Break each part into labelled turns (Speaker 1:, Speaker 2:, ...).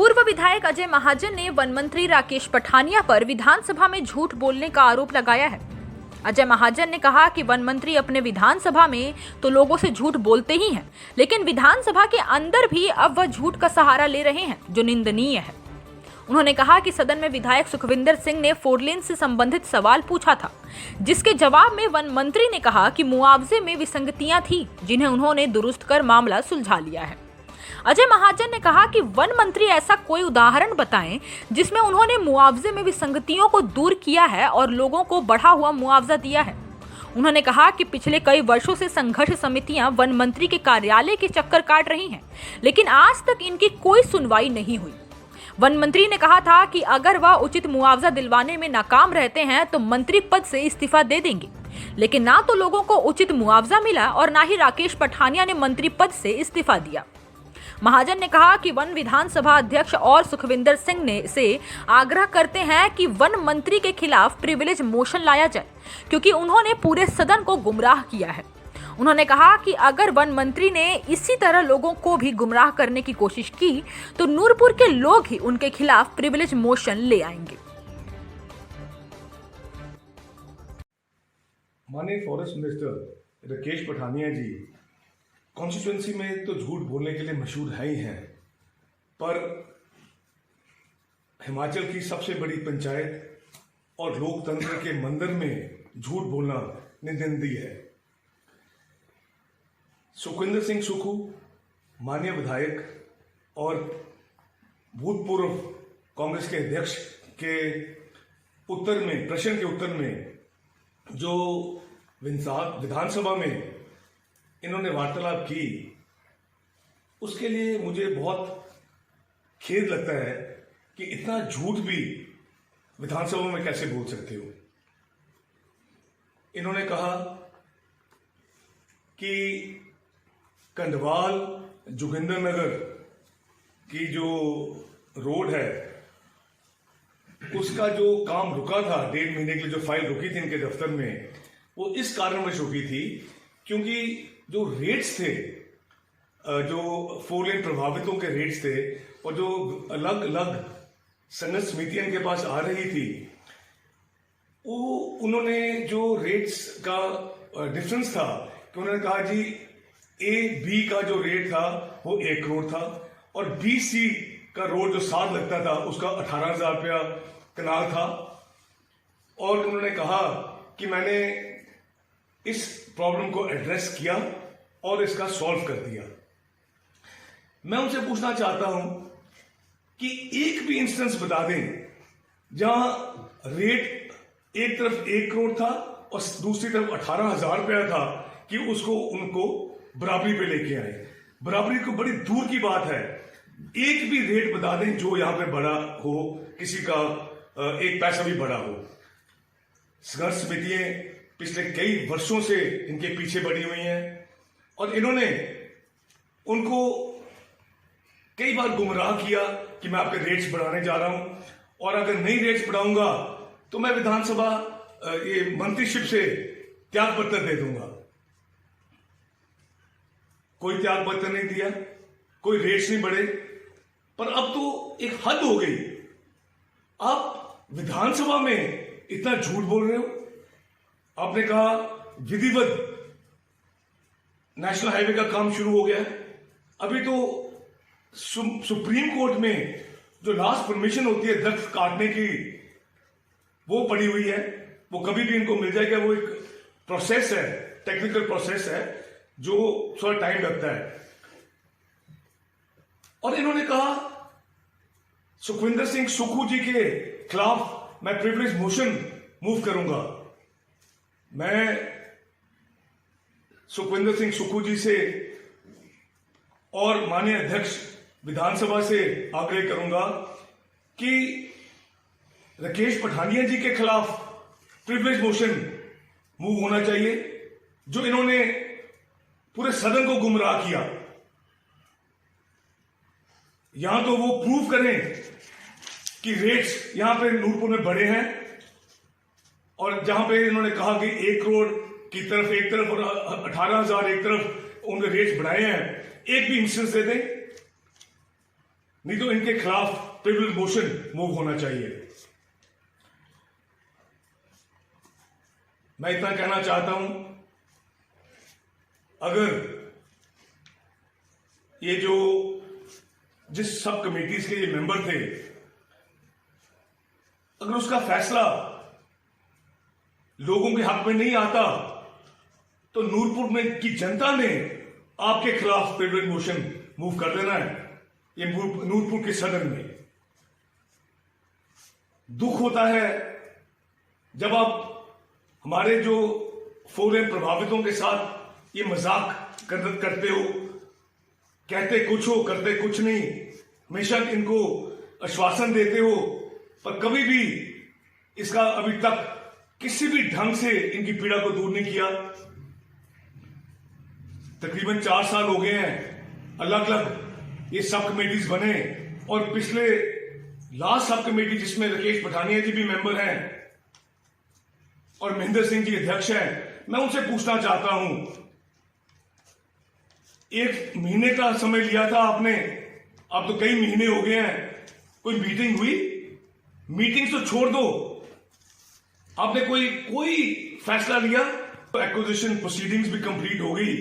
Speaker 1: पूर्व विधायक अजय महाजन ने वन मंत्री राकेश पठानिया पर विधानसभा में झूठ बोलने का आरोप लगाया है। अजय महाजन ने कहा कि वन मंत्री अपने विधानसभा में तो लोगों से झूठ बोलते ही हैं, लेकिन विधानसभा के अंदर भी अब वह झूठ का सहारा ले रहे हैं, जो निंदनीय है। उन्होंने कहा कि सदन में विधायक सुखविंदर सिंह ने 4 लेन से संबंधित सवाल पूछा था, जिसके जवाब में वन मंत्री ने कहा कि मुआवजे में विसंगतियां थी, जिन्हें उन्होंने दुरुस्त कर मामला सुलझा लिया है। अजय महाजन ने कहा कि वन मंत्री ऐसा कोई उदाहरण बताएं जिसमें उन्होंने मुआवजे में विसंगतियों को दूर किया है और लोगों को बढ़ा हुआ मुआवजा दिया है। उन्होंने कहा कि पिछले कई वर्षों से संघर्ष समितियां वन मंत्री के कार्यालय के चक्कर काट रही हैं, लेकिन आज तक इनकी कोई सुनवाई नहीं हुई। वन मंत्री ने कहा था कि अगर वह उचित मुआवजा दिलवाने में नाकाम रहते हैं तो मंत्री पद से इस्तीफा दे देंगे, लेकिन ना तो लोगों को उचित मुआवजा मिला और ना ही राकेश पठानिया ने मंत्री पद से इस्तीफा दिया। महाजन ने कहा कि वन विधानसभा अध्यक्ष और सुखविंदर सिंह ने से आग्रह करते हैं कि वन मंत्री के खिलाफ प्रिविलेज मोशन लाया जाए, क्योंकि उन्होंने पूरे सदन को गुमराह किया है। उन्होंने कहा कि अगर वन मंत्री ने इसी तरह लोगों को भी गुमराह करने की कोशिश की तो नूरपुर के लोग ही उनके खिलाफ प्रिविलेज मोशन ले आएंगे।
Speaker 2: माननीय फॉरेस्ट मिनिस्टर राकेश पठानिया जी कॉन्स्टिट्यूएंसी में तो झूठ बोलने के लिए मशहूर है ही हैं, पर हिमाचल की सबसे बड़ी पंचायत और लोकतंत्र के मंदिर में झूठ बोलना निंदनीय है। सुखविंदर सिंह सुक्खू माननीय विधायक और भूतपूर्व कांग्रेस के अध्यक्ष के प्रश्न के उत्तर में जो विधानसभा में इन्होंने वार्तालाप की, उसके लिए मुझे बहुत खेद लगता है कि इतना झूठ भी विधानसभा में कैसे बोल सकते हो। इन्होंने कहा कि कंडवाल जोगिंद्रनगर की जो रोड है उसका जो काम रुका था 1.5 महीने के लिए, जो फाइल रुकी थी इनके दफ्तर में, वो इस कारणवश रुकी थी क्योंकि जो रेट्स थे, जो 4 लेन प्रभावितों के रेट्स थे और जो अलग अलग संघर्ष समितियां इनके पास आ रही थी, वो उन्होंने जो रेट्स का डिफरेंस था कि उन्होंने कहा जी A-B का जो रेट था वो 1 करोड़ था और B-C का रोड जो 7 लगता था उसका 18,000 रुपया कनाल था। और उन्होंने कहा कि मैंने इस प्रॉब्लम को एड्रेस किया और इसका सॉल्व कर दिया। मैं उनसे पूछना चाहता हूं कि एक भी इंस्टेंस बता दें जहां रेट एक तरफ 1 करोड़ था और दूसरी तरफ 18,000 रुपया था कि उसको उनको बराबरी पे लेके आए। बराबरी को बड़ी दूर की बात है, एक भी रेट बता दें जो यहां पे बड़ा हो, किसी का 1 पैसा भी बड़ा हो। संघर्ष समितियां पिछले कई वर्षों से इनके पीछे पड़ी हुई हैं और इन्होंने उनको कई बार गुमराह किया कि मैं आपके रेट्स बढ़ाने जा रहा हूं और अगर नहीं रेट्स बढ़ाऊंगा तो मैं विधानसभा ये मंत्रीशिप से त्याग पत्र दे दूंगा। कोई त्याग पत्र नहीं दिया, कोई रेट्स नहीं बढ़े, पर अब तो एक हद हो गई। आप विधानसभा में इतना झूठ बोल रहे हो। आपने कहा विधिवत नेशनल हाईवे का काम शुरू हो गया है। अभी तो सुप्रीम कोर्ट में जो लास्ट परमिशन होती है दरख्त काटने की, वो पड़ी हुई है, वो कभी भी इनको मिल जाएगा। वो एक प्रोसेस है, टेक्निकल प्रोसेस है जो थोड़ा टाइम लगता है। और इन्होंने कहा सुखविंदर सिंह सुक्खू जी के खिलाफ मैं प्रिविलेज मोशन मूव करूंगा। मैं सुखविंदर सिंह सुक्खू जी से और माननीय अध्यक्ष विधानसभा से आग्रह करूंगा कि राकेश पठानिया जी के खिलाफ प्रिविलेज मोशन मूव होना चाहिए, जो इन्होंने पूरे सदन को गुमराह किया। यहां तो वो प्रूव करें कि रेट्स यहां पे नूरपुर में बढ़े हैं और जहां पे इन्होंने कहा कि 1 करोड़ की तरफ एक तरफ और 18,000 एक तरफ उनके रेट्स बढ़ाए हैं, एक भी इंस्टेंस दे दें। नहीं तो इनके खिलाफ प्रिविलेज मोशन मूव होना चाहिए। मैं इतना कहना चाहता हूं, अगर ये जो जिस सब कमेटीज के ये मेंबर थे, अगर उसका फैसला लोगों के हक में नहीं आता तो नूरपुर में की जनता ने आपके खिलाफ प्रिविलेज मोशन मूव कर देना है। ये नूरपुर के सदन में दुख होता है जब आप हमारे जो 4 लेन प्रभावितों के साथ ये मजाक करते हो, कहते कुछ हो करते कुछ नहीं, हमेशा इनको आश्वासन देते हो, पर कभी भी इसका अभी तक किसी भी ढंग से इनकी पीड़ा को दूर नहीं किया। तकरीबन 4 साल हो गए हैं, अलग अलग ये सब कमेटीज बने, और पिछले लास्ट सब कमेटी जिसमें राकेश पठानिया जी भी मेंबर हैं और महेंद्र सिंह जी अध्यक्ष हैं, मैं उनसे पूछना चाहता हूं, 1 महीने का समय लिया था आपने, अब तो कई महीने हो गए हैं, कोई मीटिंग हुई? मीटिंग तो छोड़ दो, आपने कोई फैसला लिया? तो एक्विजिशन प्रोसीडिंग्स भी कंप्लीट हो गई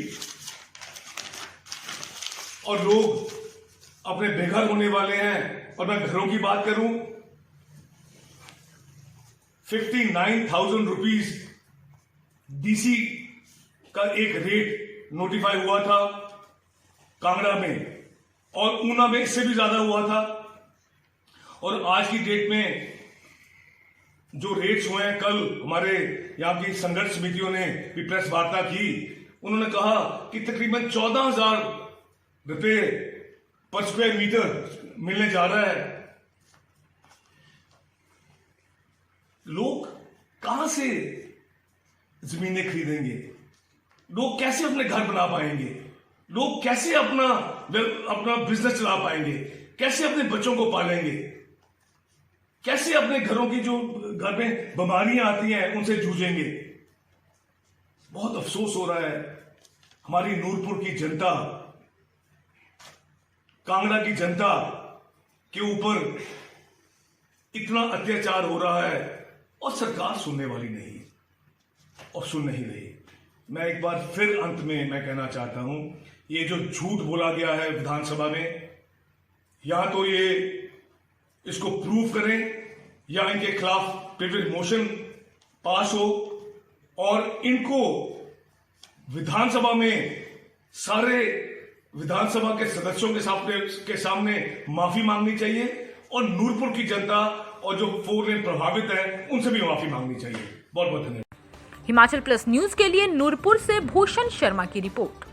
Speaker 2: और लोग अपने बेघर होने वाले हैं। और मैं घरों की बात करूं, 59,000 रुपीज डीसी का एक रेट नोटिफाई हुआ था कांगड़ा में, और ऊना में इससे भी ज्यादा हुआ था। और आज की डेट में जो रेट्स हुए हैं, कल हमारे यहां की संघर्ष समितियों ने भी प्रेस वार्ता की, उन्होंने कहा कि तकरीबन 14,000 रुपए पर स्क्वायर मीटर मिलने जा रहा है। लोग कहां से जमीनें खरीदेंगे? लोग कैसे अपने घर बना पाएंगे? लोग कैसे अपना बिजनेस चला पाएंगे? कैसे अपने बच्चों को पालेंगे? कैसे अपने घरों की जो घर में बीमारियां आती हैं उनसे जूझेंगे? बहुत अफसोस हो रहा है, हमारी नूरपुर की जनता, कांगड़ा की जनता के ऊपर इतना अत्याचार हो रहा है और सरकार सुनने वाली नहीं है और सुन नहीं रही। मैं एक बार फिर अंत में मैं कहना चाहता हूं, ये जो झूठ बोला गया है विधानसभा में, या तो ये इसको प्रूव करें या इनके खिलाफ प्रिविलेज मोशन पास हो और इनको विधानसभा में सारे विधानसभा के सदस्यों के सामने माफी मांगनी चाहिए, और नूरपुर की जनता और जो 4 लेन प्रभावित है उनसे भी माफी मांगनी चाहिए। बहुत बहुत धन्यवाद।
Speaker 1: हिमाचल प्लस न्यूज के लिए नूरपुर से भूषण शर्मा की रिपोर्ट।